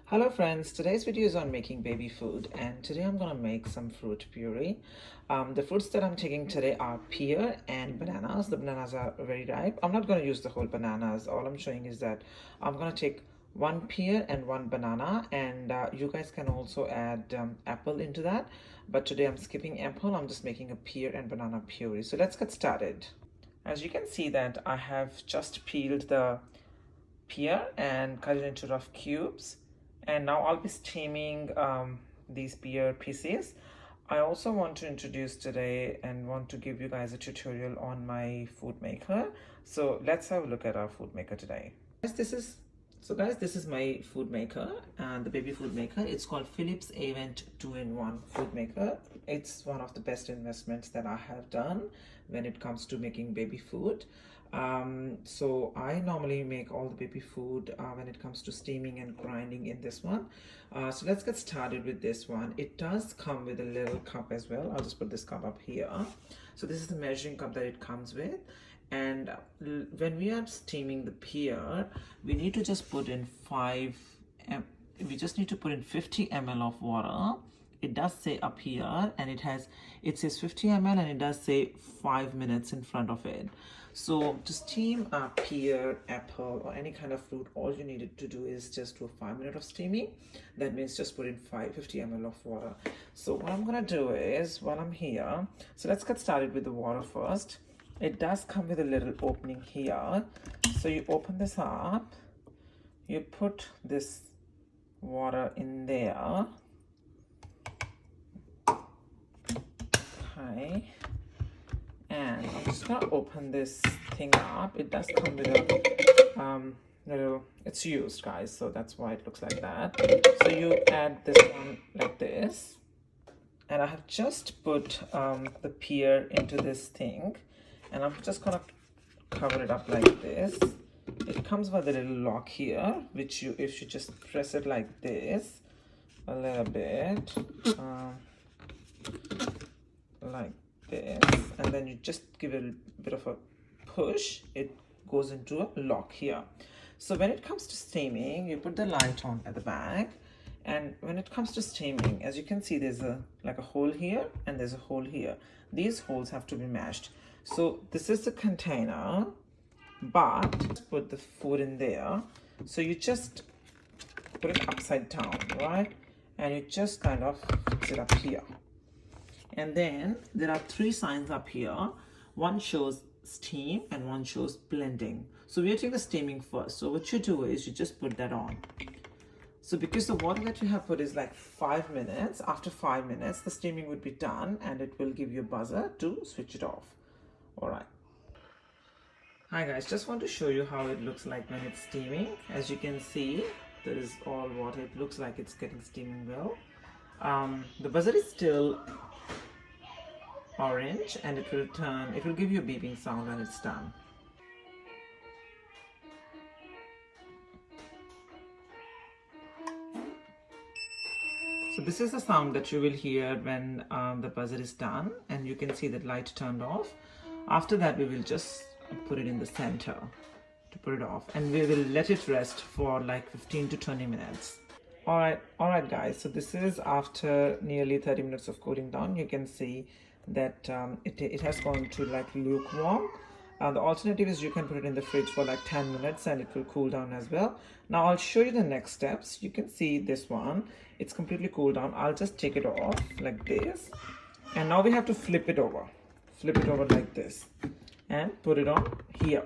Hello friends, today's video is on making baby food and today I'm gonna make some fruit puree. The fruits that I'm taking today are pear and bananas. The bananas are very ripe. I'm not gonna use the whole bananas. All I'm showing is that I'm gonna take one pear and one banana, and you guys can also add apple into that. But today I'm skipping apple. I'm just making a pear and banana puree. So let's get started. As you can see that I have just peeled the pear and cut it into rough cubes, and now I'll be steaming these pear pieces. I also want to introduce today and want to give you guys a tutorial on my food maker. So let's have a look at our food maker today. Guys, this is my food maker, and the baby food maker. It's called Philips Avent 2-in-1 food maker. It's one of the best investments that I have done when it comes to making baby food. So I normally make all the baby food when it comes to steaming and grinding in this one. So let's get started with this one. It does come with a little cup as well. I'll just put this cup up here. So this is the measuring cup that it comes with. And when we are steaming the pear, we need to just put in 50 ml of water. It does say up here, and it says 50 ml, and it does say 5 minutes in front of it. So to steam a pear, apple, or any kind of fruit, all you needed to do is just do a 5 minute of steaming. That means just put in 50 ml of water. So what I'm gonna do is, while I'm here, so let's get started with the water first. It does come with a little opening here. So you open this up, you put this water in there. Okay. And I'm just gonna open this thing up. It does come with a little, it's used, guys, so that's why it looks like that. So you add this one like this. And I have just put the pear into this thing. And I'm just gonna cover it up like this. It comes with a little lock here, which if you just press it like this a little bit, like this, and then you just give it a bit of a push, it goes into a lock here. So when it comes to steaming, you put the light on at the back, and when it comes to steaming, as you can see, there's a hole here and there's a hole here. These holes have to be matched. So this is the container, but put the food in there. So you just put it upside down, right? And you just kind of fix it up here. And then there are 3 signs up here. One shows steam and one shows blending. So we are taking the steaming first. So what you do is you just put that on. So because the water that you have put is like 5 minutes, after 5 minutes, the steaming would be done, and it will give you a buzzer to switch it off. All right. Hi guys, just want to show you how it looks like when it's steaming. As you can see, there is all water. It looks like it's getting steaming well. The buzzer is still orange, and it will give you a beeping sound when it's done. So this is the sound that you will hear when the buzzer is done, and you can see that light turned off. After that, we will just put it in the center to put it off, and we will let it rest for like 15 to 20 minutes. All right guys, so this is after nearly 30 minutes of cooling down. You can see that it has gone to like lukewarm. The alternative is you can put it in the fridge for like 10 minutes and it will cool down as well. Now I'll show you the next steps. You can see this one, it's completely cooled down. I'll just take it off like this, and now we have to flip it over like this and put it on here.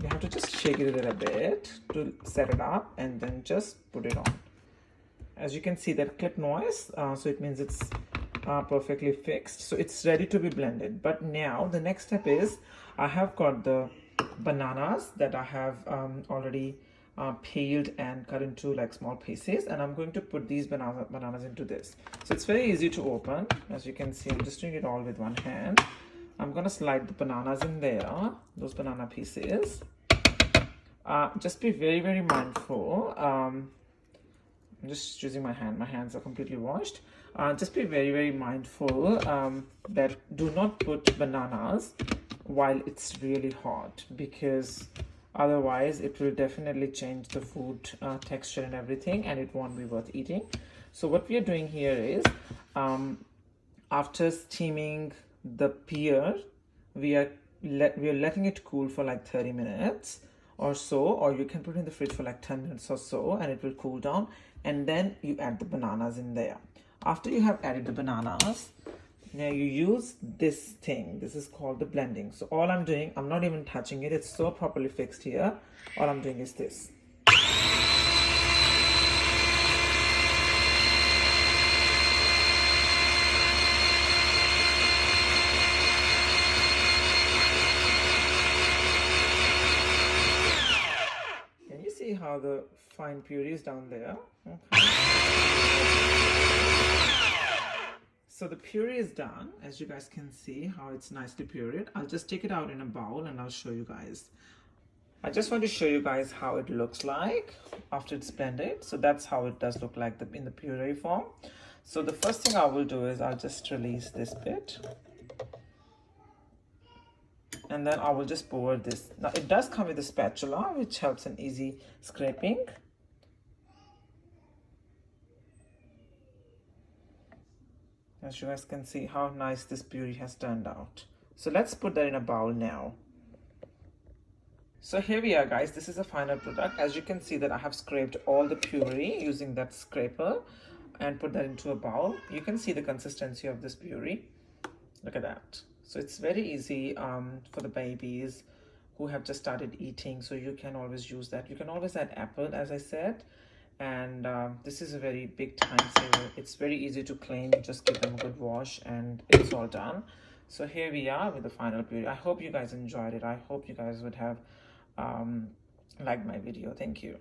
You have to just shake it a little bit to set it up, and then just put it on. As you can see, that clip noise, so it means it's perfectly fixed. So it's ready to be blended. But now the next step is, I have got the bananas that I have already peeled and cut into like small pieces, and I'm going to put these bananas into this. So it's very easy to open. As you can see, I'm just doing it all with one hand. I'm gonna slide the bananas in there, those banana pieces. Just be very, very mindful. I'm just using my hand. My hands are completely washed. Just be very, very mindful that do not put bananas while it's really hot, because Otherwise it will definitely change the food texture and everything, and it won't be worth eating. So what we are doing here is, after steaming the pear, we are letting it cool for like 30 minutes or so, or you can put it in the fridge for like 10 minutes or so, and it will cool down, and then you add the bananas in there. After you have added the bananas, now you use this thing. This is called the blending. So all I'm doing, I'm not even touching it, it's so properly fixed here. All I'm doing is this. Can you see how the fine puree is down there? Okay. So the puree is done. As you guys can see how it's nicely pureed. I'll just take it out in a bowl and I'll show you guys. I just want to show you guys how it looks like after it's blended. So that's how it does look like in the puree form. So the first thing I will do is I'll just release this bit. And then I will just pour this. Now it does come with a spatula, which helps in easy scraping. As you guys can see how nice this puree has turned out. So let's put that in a bowl now. So here we are, guys. This is a final product. As you can see that I have scraped all the puree using that scraper and put that into a bowl. You can see the consistency of this puree. Look at that. So it's very easy for the babies who have just started eating. So you can always use that. You can always add apple, as I said. And this is a very big time saver. It's very easy to clean. You just give them a good wash and it's all done. So here we are with the final puree. I hope you guys enjoyed it. I hope you guys would have liked my video. Thank you.